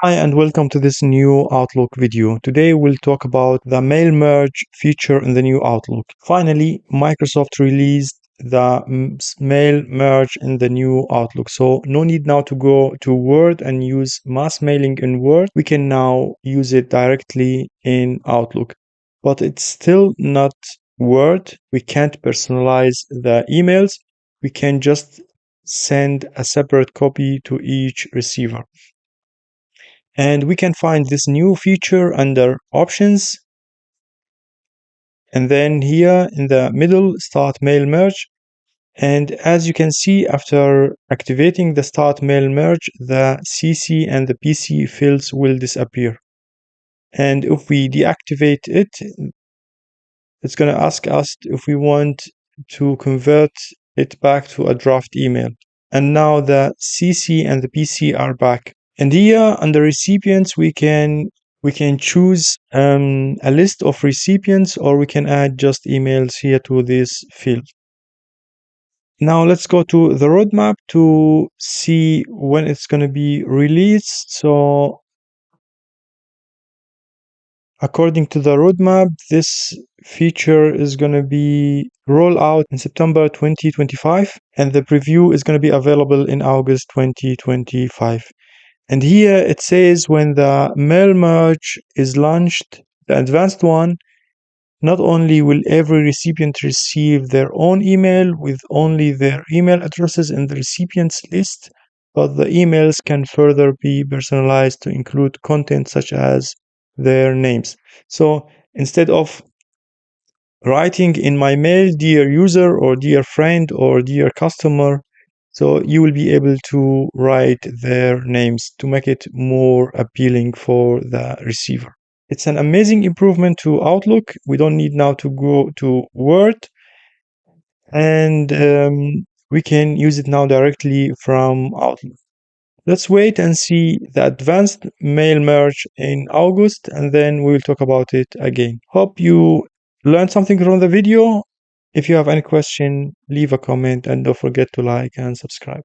Hi and welcome to this new Outlook video. Today we'll talk about the mail merge feature in the new Outlook. Finally, Microsoft released the mail merge in the new Outlook. So no need now to go to Word and use mass mailing in Word. We can now use it directly in Outlook. But it's still not Word. We can't personalize the emails. We can just send a separate copy to each receiver. And we can find this new feature under options, and then here in the middle, start mail merge. And as you can see, after activating the start mail merge, the CC and the PC fields will disappear. And if we deactivate it, it's going to ask us if we want to convert it back to a draft email. And now the CC and the PC are back. And here under recipients, we can choose a list of recipients, or we can add just emails here to this field. Now let's go to the roadmap to see when it's going to be released. So according to the roadmap, this feature is going to be rolled out in September 2025, and the preview is going to be available in August 2025. And here it says when the mail merge is launched, the advanced one, not only will every recipient receive their own email with only their email addresses in the recipient's list, but the emails can further be personalized to include content such as their names. So instead of writing in my mail, dear user or dear friend or dear customer, so you will be able to write their names to make it more appealing for the receiver. It's an amazing improvement to Outlook. We don't need now to go to Word, and we can use it now directly from Outlook. Let's wait and see the advanced mail merge in August, and then we will talk about it again. Hope you learned something from the video. If you have any question, leave a comment and don't forget to like and subscribe.